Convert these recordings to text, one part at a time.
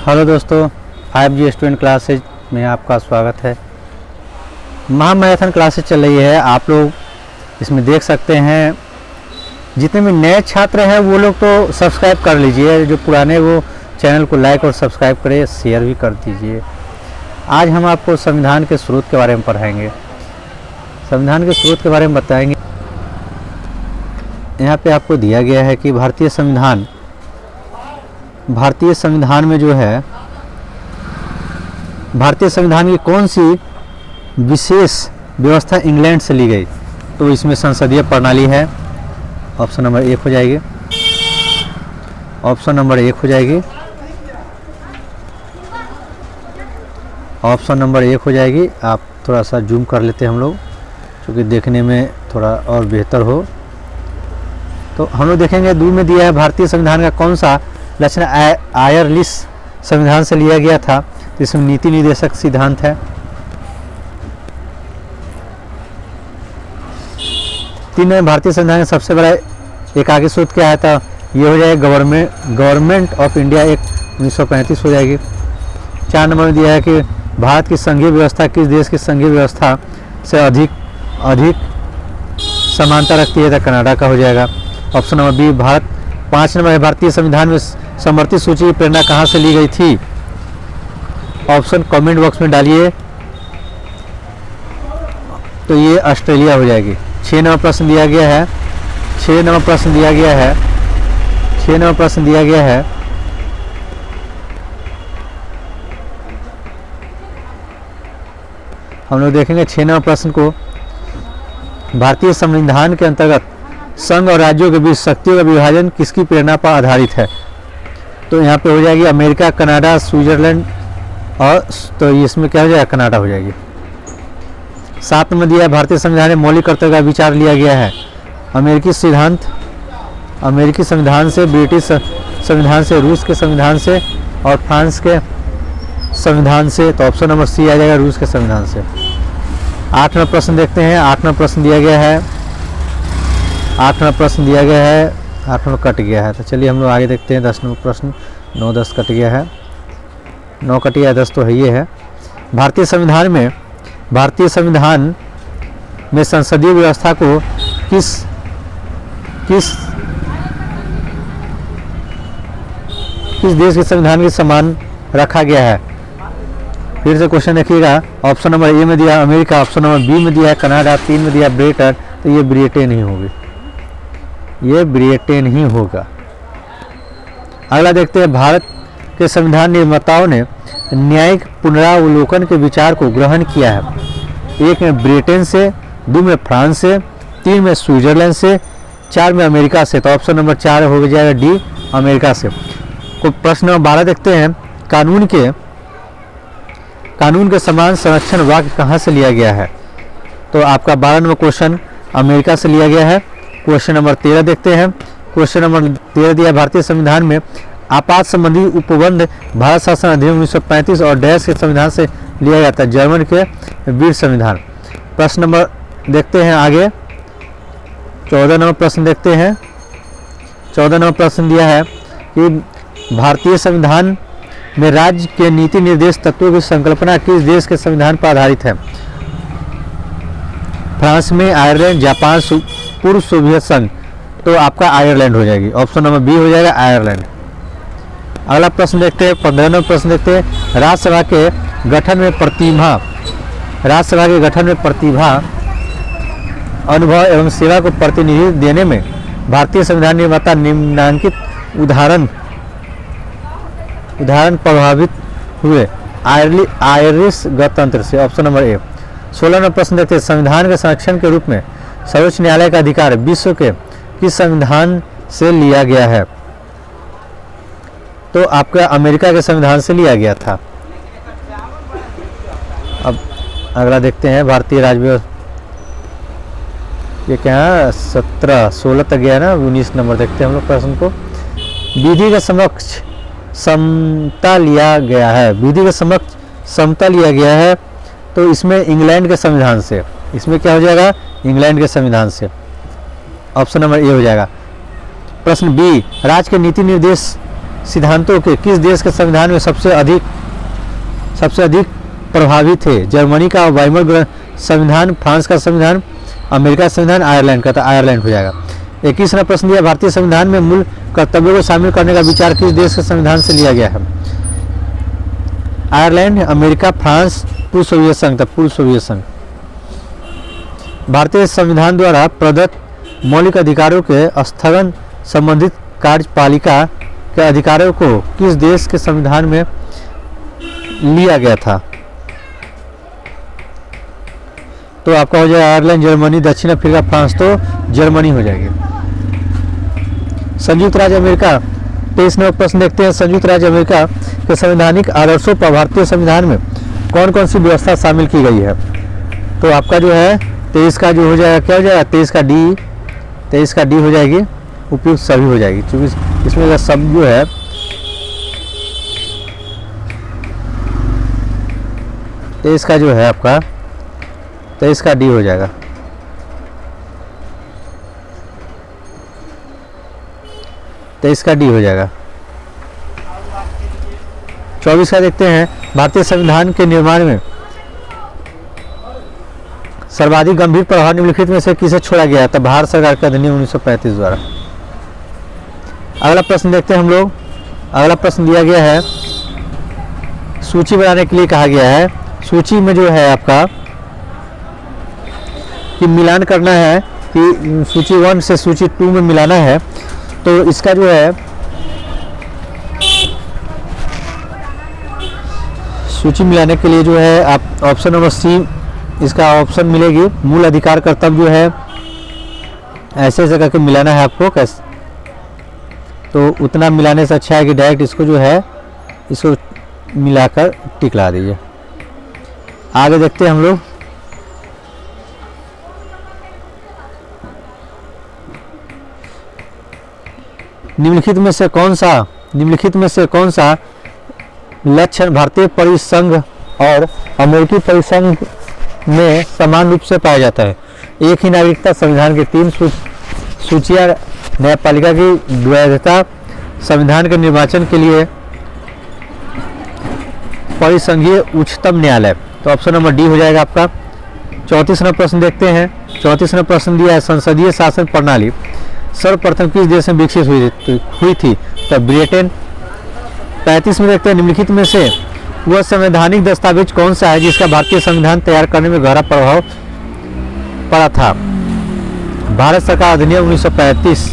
Hello दोस्तों, 5G student classes में आपका स्वागत है। महामैराथन क्लासेज चल रही है। आप लोग इसमें देख सकते हैं। जितने भी नए छात्र हैं वो लोग तो सब्सक्राइब कर लीजिए, जो पुराने वो चैनल को लाइक और सब्सक्राइब करें, शेयर भी कर दीजिए। आज हम आपको संविधान के स्रोत के बारे में पढ़ाएंगे, संविधान के स्रोत के बारे में बताएंगे। यहाँ पे आपको दिया गया है कि भारतीय संविधान में जो है, भारतीय संविधान की कौन सी विशेष व्यवस्था इंग्लैंड से ली गई। तो इसमें संसदीय प्रणाली है, ऑप्शन नंबर 1 हो जाएगी। ऑप्शन नंबर 1 हो जाएगी। ऑप्शन नंबर 1 हो जाएगी। आप थोड़ा सा जूम कर लेते हैं हम लोग, क्योंकि देखने में थोड़ा और बेहतर हो। तो हम लोग देखेंगे, 2 में दिया है भारतीय संविधान का कौन सा लक्षण आयरलिस संविधान से लिया गया था। तो इसमें नीति निर्देशक सिद्धांत है। 3 में भारतीय संविधान का सबसे बड़ा एक आगे सूत्र क्या है, था ये हो जाएगा गवर्नमेंट ऑफ इंडिया एक्ट 1935 हो जाएगी। 4 नंबर में दिया है कि भारत की संघीय व्यवस्था किस देश की संघीय व्यवस्था से अधिक समानता रखती है, तो कनाडा का हो जाएगा। Option number B. 5 नंबर है, भारतीय संविधान में समर्थित सूची की प्रेरणा कहाँ से ली गई थी। ऑप्शन कमेंट बॉक्स में डालिए। तो ये ऑस्ट्रेलिया हो जाएगी। 6 नंबर प्रश्न दिया गया है। 6 नंबर प्रश्न दिया गया है। 6 नंबर प्रश्न दिया गया है। हम लोग देखेंगे 6 नंबर प्रश्न को। भारतीय संविधान के अंतर्गत संघ और राज्यों के बीच शक्तियों का विभाजन किसकी प्रेरणा पर आधारित है। तो यहाँ पे हो जाएगी अमेरिका, कनाडा, स्विट्जरलैंड, और तो इसमें क्या हो जाएगा, कनाडा हो जाएगी। 7 में दिया है, भारतीय संविधान में मौलिक कर्तव्य का विचार लिया गया है। अमेरिकी संविधान से, ब्रिटिश संविधान से, रूस के संविधान से और फ्रांस के संविधान से। तो ऑप्शन नंबर सी आ जाएगा, रूस के संविधान से। 8 नंबर प्रश्न देखते हैं। 8 नंबर प्रश्न दिया गया है। 8 नंबर प्रश्न दिया गया है। 8 नंबर कट गया है। तो चलिए हम लोग आगे देखते हैं। 10 नंबर प्रश्न। 9, 10 कट गया है। 9 कट गया, 10 तो है ये है। भारतीय संविधान में संसदीय व्यवस्था को किस देश के संविधान के समान रखा गया है। फिर से क्वेश्चन देखिएगा। ऑप्शन नंबर ए में दिया अमेरिका, ऑप्शन नंबर बी में दिया है कनाडा, 3 में दिया ब्रिटेन। तो ये ब्रिटेन ही होगी, ये ब्रिटेन ही होगा। अगला देखते हैं, भारत के संविधान निर्माताओं ने न्यायिक पुनरावलोकन के विचार को ग्रहण किया है। 1 में ब्रिटेन से, 2 में फ्रांस से, 3 में स्विट्जरलैंड से, 4 में अमेरिका से। तो ऑप्शन नंबर 4 हो जाएगा डी, अमेरिका से। तो प्रश्न नंबर 12 देखते हैं, कानून के समान संरक्षण वाक्य कहाँ से लिया गया है। तो आपका 12 नंबर क्वेश्चन अमेरिका से लिया गया है। क्वेश्चन नंबर 13 देखते हैं। क्वेश्चन नंबर 13 दिया, भारतीय संविधान में आपात संबंधी उपबंध भारत शासन अधिनियम 1935 और डैश के संविधान से लिया जाता है, जर्मन के वीर संविधान। प्रश्न नंबर देखते हैं आगे। 14 नंबर प्रश्न देखते हैं। 14 नंबर प्रश्न दिया है कि भारतीय संविधान में राज्य के नीति निर्देश तत्वों की संकल्पना किस देश के संविधान पर आधारित है। फ्रांस में, आयरलैंड, जापान, पूर्व सोवियत संघ। तो आपका आयरलैंड हो जाएगी। ऑप्शन नंबर बी हो जाएगा, आयरलैंड। अगला प्रश्न देखते हैं। 15 नंबर प्रश्न देखते हैं, राज्यसभा के गठन में प्रतिभा, अनुभव एवं सेवा को प्रतिनिधित्व देने में भारतीय संविधान निर्माता निम्नलिखित उदाहरण प्रभावित हुए। आयरिश गणतंत्र से। Option number A. 16 नंबर प्रश्न देखते हैं, संविधान के संरक्षण के रूप में सर्वोच्च न्यायालय का अधिकार विश्व के किस संविधान से लिया गया है। तो आपका अमेरिका के संविधान से लिया गया था। अब अगला देखते हैं, भारतीय राज्य ये क्या है, 16 तक गया ना। 19 नंबर देखते हैं हम लोग प्रश्न को। विधि के समक्ष समता लिया गया है। विधि के समक्ष समता लिया गया है। तो इसमें इंग्लैंड के संविधान से, इसमें क्या हो जाएगा, इंग्लैंड के संविधान से। ऑप्शन नंबर ए हो जाएगा। प्रश्न बी, राज्य के नीति निर्देश सिद्धांतों के किस देश के संविधान में सबसे अधिक प्रभावी थे? जर्मनी का वाइमर संविधान, फ्रांस का संविधान, अमेरिका का संविधान, आयरलैंड का। तो आयरलैंड हो जाएगा। 21वां प्रश्न दिया, भारतीय संविधान में मूल कर्तव्यों को शामिल करने का विचार किस देश के संविधान से लिया गया है? आयरलैंड, अमेरिका, फ्रांस, पूर्व सोवियत संघ। तब पूर्व सोवियत संघ। भारतीय संविधान द्वारा प्रदत्त मौलिक अधिकारों के स्थगन संबंधित कार्यपालिका के अधिकारों को किस देश के संविधान में लिया गया था? तो आपका हो जाएगा आयरलैंड, जर्मनी, दक्षिण अफ्रीका, फ्रांस। तो जर्मनी हो जाएगी। संयुक्त राज्य अमेरिका, 23वां प्रश्न देखते हैं। संयुक्त राज्य अमेरिका के संवैधानिक आदर्शों पर भारतीय संविधान में कौन कौन सी व्यवस्था शामिल की गई है? तो आपका जो है 23 का जो हो जाएगा, क्या हो जाएगा? 23 का डी हो जाएगी, उपयुक्त सभी हो जाएगी, क्योंकि इसमें का सब जो है 23 का जो है आपका 23 का डी हो जाएगा। तेईस का डी हो जाएगा। 24 का देखते हैं। भारतीय संविधान के निर्माण में सर्वाधिक गंभीर प्रभाव निम्नलिखित में से किसे छोड़ा गया है? तब भारत सरकार का अधिनियम 1935 द्वारा। अगला प्रश्न देखते हैं हम लोग। अगला प्रश्न दिया गया है, सूची बनाने के लिए कहा गया है। सूची में जो है आपका कि मिलान करना है कि सूची 1 से सूची 2 में मिलाना है। तो इसका जो है सूची मिलाने के लिए जो है आप ऑप्शन नंबर सी इसका ऑप्शन मिलेगी। मूल अधिकार कर्तव्य जो है ऐसे ऐसे करके मिलाना है आपको। कैसे? तो उतना मिलाने से अच्छा है कि डायरेक्ट इसको जो है इसको मिलाकर टिक ला दीजिए। आगे देखते हैं हम लोग। निम्नलिखित में से कौन सा लक्षण भारतीय परिसंघ और अमेरिकी परिसंघ में समान रूप से पाया जाता है? एक ही नागरिकता, संविधान की 3 सूचियां, न्यायपालिका की वैधता, संविधान के निर्वाचन के लिए परिसंघीय उच्चतम न्यायालय। तो ऑप्शन नंबर डी हो जाएगा आपका। 34वां प्रश्न देखते हैं। 34वां प्रश्न दिया है, संसदीय शासन प्रणाली सर्वप्रथम किस देश में विकसित हुई थी? तो ब्रिटेन। 35 में देखते हैं, निम्नलिखित में से वह संवैधानिक दस्तावेज कौन सा है जिसका भारतीय संविधान तैयार करने में गहरा प्रभाव पड़ा था? भारत सरकार अधिनियम 1935।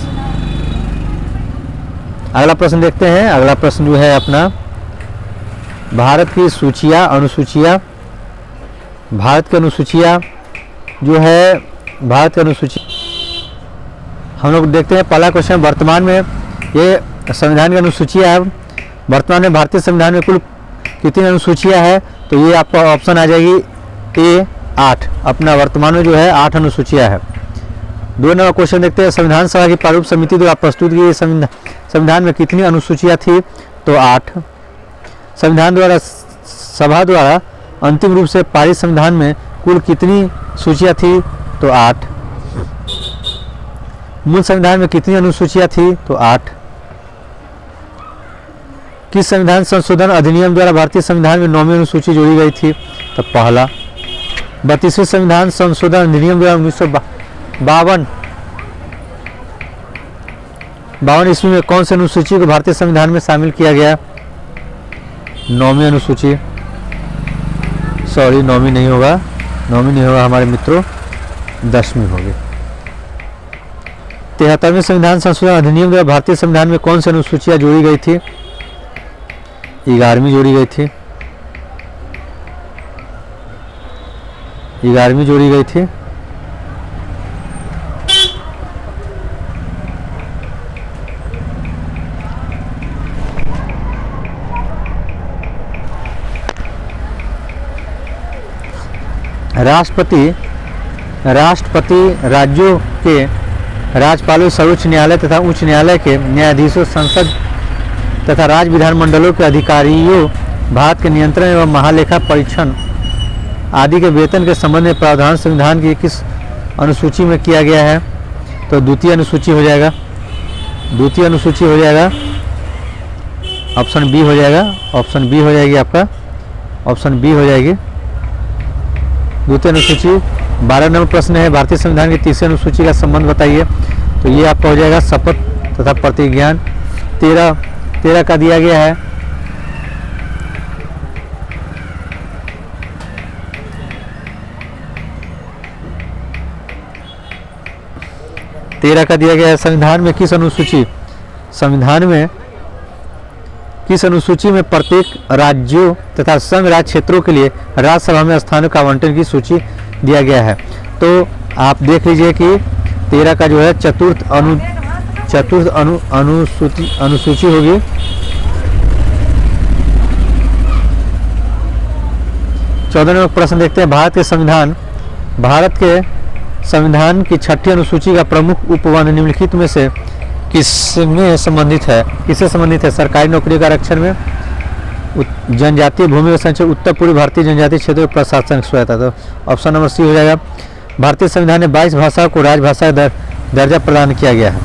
अगला प्रश्न देखते हैं। अगला प्रश्न जो है अपना, भारत की सूचियां, अनुसूचियां, भारत की अनुसूचियां जो है, भारत की अनुसूची हम लोग देखते हैं। पहला क्वेश्चन, वर्तमान में ये संविधान की अनुसूचियां है। वर्तमान में भारतीय संविधान में कुल कितनी अनुसूचियां है? तो ये आपका ऑप्शन आ जाएगी ए 8। अपना वर्तमान में जो है 8 अनुसूचियां है। 2 नंबर क्वेश्चन देखते हैं, संविधान सभा की प्रारूप समिति द्वारा प्रस्तुत की संविधान में कितनी अनुसूचियां थी? तो 8। संविधान द्वारा सभा द्वारा अंतिम रूप से पारित संविधान में कुल कितनी सूचियां थी? तो 8। मूल संविधान में कितनी अनुसूचियां थी? तो 8। किस संविधान संशोधन अधिनियम द्वारा भारतीय संविधान में 9वीं अनुसूची जोड़ी गई थी? तो पहला। 32वें संविधान संशोधन अधिनियम द्वारा 1952 ईस्वी में कौन सी अनुसूची को भारतीय संविधान में शामिल किया गया? 9वीं अनुसूची। सॉरी, 9वीं नहीं होगा हमारे मित्रों, 10वीं होगी। 73वें संविधान संशोधन अधिनियम द्वारा भारतीय संविधान में कौन सी अनुसूचियां जोड़ी गई थी? 11वीं जोड़ी गई थी। 11वीं जोड़ी गई थी। राष्ट्रपति राज्यों के राज्यपालों, सर्वोच्च न्यायालय तथा उच्च न्यायालय के न्यायाधीशों, संसद तथा राज्य विधानमंडलों के अधिकारियों, भारत के नियंत्रण एवं महालेखा परीक्षण आदि के वेतन के संबंध में प्रावधान संविधान की किस अनुसूची में किया गया है? तो द्वितीय अनुसूची हो जाएगा। ऑप्शन बी हो जाएगा, ऑप्शन बी हो जाएगी आपका, ऑप्शन बी हो जाएगी। द्वितीय अनुसूची 12 नंबर प्रश्न है, भारतीय संविधान की तीसरी अनुसूची का संबंध बताइए। तो ये आपका हो जाएगा शपथ तथा प्रतिज्ञान। 13 का दिया गया है, संविधान में किस अनुसूची, संविधान में किस अनुसूची में प्रत्येक राज्यों तथा संघ राज्य क्षेत्रों के लिए राज्यसभा में स्थानों का आवंटन की सूची दिया गया है। तो आप देख लीजिए कि 13 का जो है चतुर्थ अनुसूची होगी। चौदह नंबर प्रश्न देखते हैं, भारत के संविधान की छठी अनुसूची का प्रमुख उपवन निम्नलिखित में से किससे संबंधित है? सरकारी नौकरी का आरक्षण में, जनजातीय भूमि का संचय, उत्तर पूर्वी भारतीय जनजातीय क्षेत्र में प्रशासनिक स्वायत्ता। तो ऑप्शन नंबर सी हो जाएगा। भारतीय संविधान में 22 भाषाओं को राजभाषा का दर्जा प्रदान किया गया है।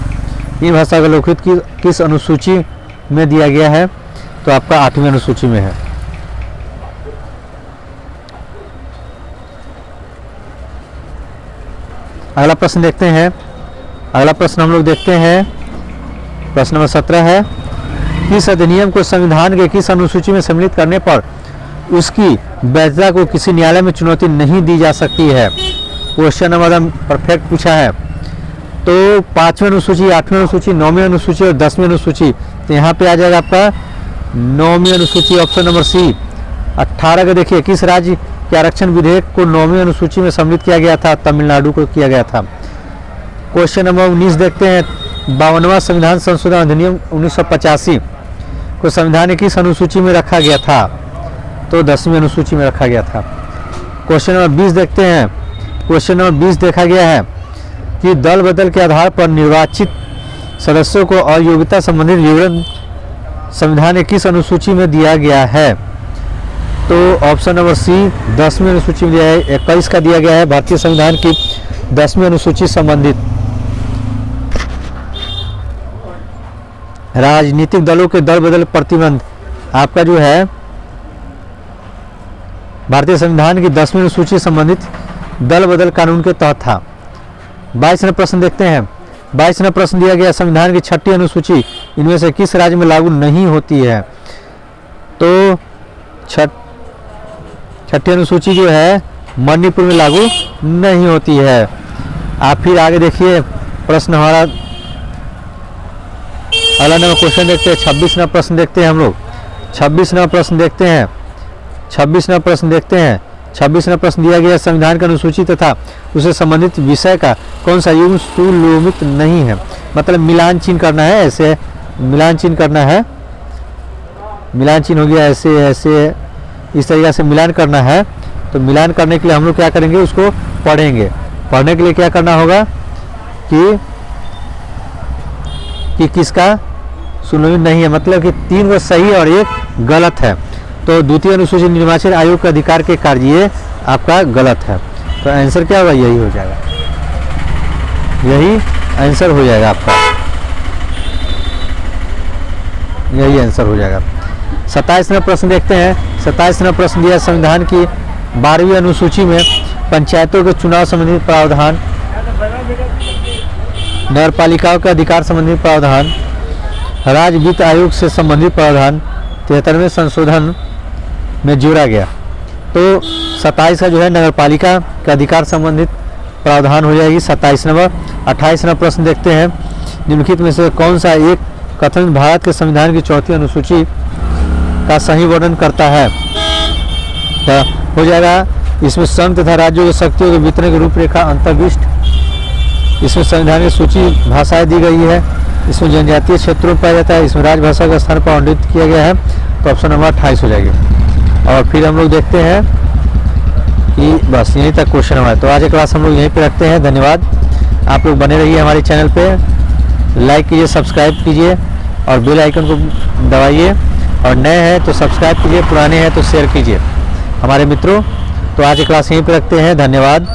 इन भाषा का लोकहित किस अनुसूची में दिया गया है? तो आपका 8वीं अनुसूची में है। अगला प्रश्न देखते हैं, अगला प्रश्न हम लोग देखते हैं, प्रश्न नंबर 17 है, किस अधिनियम को संविधान के किस अनुसूची में सम्मिलित करने पर उसकी वैधता को किसी न्यायालय में चुनौती नहीं दी जा सकती है? क्वेश्चन नंबर परफेक्ट पूछा है। तो 5वीं अनुसूची, 8वीं अनुसूची, 9वीं अनुसूची और 10वीं अनुसूची। तो यहाँ पे आ जाएगा आपका 9वीं अनुसूची, ऑप्शन नंबर सी। 18 का देखिए, किस राज्य के आरक्षण विधेयक को 9वीं अनुसूची में सम्मिलित किया गया था? तमिलनाडु को किया गया था। क्वेश्चन नंबर 19 देखते हैं, 52वां संविधान संशोधन अधिनियम 1985 को संविधान की किस अनुसूची में रखा गया था? तो 10वीं अनुसूची में रखा गया था। क्वेश्चन नंबर 20 देखते हैं, क्वेश्चन नंबर 20 देखा गया है कि दल बदल के आधार पर निर्वाचित सदस्यों को अयोग्यता संबंधित विवरण संविधान की किस अनुसूची में दिया गया है? तो ऑप्शन नंबर सी 10वीं अनुसूची में दिया है। 21 का दिया गया है, भारतीय संविधान की 10वीं अनुसूची संबंधित राजनीतिक दलों के दल बदल प्रतिबंध आपका जो है भारतीय संविधान की 10वीं अनुसूची संबंधित दल बदल कानून के तहत था। 22वां प्रश्न देखते हैं, 22वां प्रश्न दिया गया, संविधान की छठी अनुसूची इनमें से किस राज्य में लागू नहीं होती है? तो छठी अनुसूची जो है मणिपुर में लागू नहीं होती है। आप फिर आगे देखिए, प्रश्न हमारा अगला नंबर क्वेश्चन देखते हैं, 26वां प्रश्न देखते हैं हम लोग। 26वां प्रश्न देखते हैं, 26वां प्रश्न देखते हैं। 26वां प्रश्न दिया गया, संविधान की अनुसूची तथा उससे संबंधित विषय का कौन सा युग्म सुलोमित नहीं है? मतलब मिलान चिन्ह करना है, ऐसे मिलान चिन्ह करना है, मिलान चिन्ह हो गया ऐसे ऐसे इस तरीके से मिलान करना है। तो मिलान करने के लिए हम लोग क्या करेंगे, उसको पढ़ेंगे। पढ़ने के लिए क्या करना होगा कि किसका सुलोमित नहीं है, मतलब कि 3 वो सही और 1 गलत है। तो द्वितीय अनुसूची निर्वाचन आयोग के अधिकार के कार्य ये आपका गलत है। तो आंसर क्या होगा, यही हो जाएगा, यही आंसर हो जाएगा आपका, यही आंसर हो जाएगा। 27वां प्रश्न देखते हैं। 27वां प्रश्न दिया, संविधान की 12वीं अनुसूची में पंचायतों के चुनाव संबंधी प्रावधान, नगरपालिकाओं के अधिकार संबंधी प्रावधान, राज्य वित्त आयोग से संबंधित प्रावधान 73वें संशोधन में जोड़ा गया। तो 27 का जो है नगरपालिका का अधिकार संबंधित प्रावधान हो जाएगी 27 नंबर। 28वां प्रश्न देखते हैं, निम्नलिखित में से कौन सा एक कथन भारत के संविधान की 4वीं अनुसूची का सही वर्णन करता है? तो हो जाएगा, इसमें संघ तथा राज्यों की शक्तियों के वितरण की रूपरेखा अंतर्दृष्ट, इसमें संविधान की सूची भाषाएं दी गई है, इसमें जनजातीय क्षेत्रों में पाया जाता है, इसमें राजभाषा का स्थान पर आवंटित किया गया है। तो ऑप्शन नंबर 28 हो जाएगी। और फिर हम लोग देखते हैं कि बस यहीं तक क्वेश्चन हमारा। तो आज की क्लास हम लोग यहीं पे रखते हैं। धन्यवाद। आप लोग बने रहिए हमारे चैनल पे, लाइक कीजिए, सब्सक्राइब कीजिए और बेल आइकन को दबाइए। और नए हैं तो सब्सक्राइब कीजिए, पुराने हैं तो शेयर कीजिए हमारे मित्रों। तो आज की क्लास यहीं पे रखते हैं। धन्यवाद।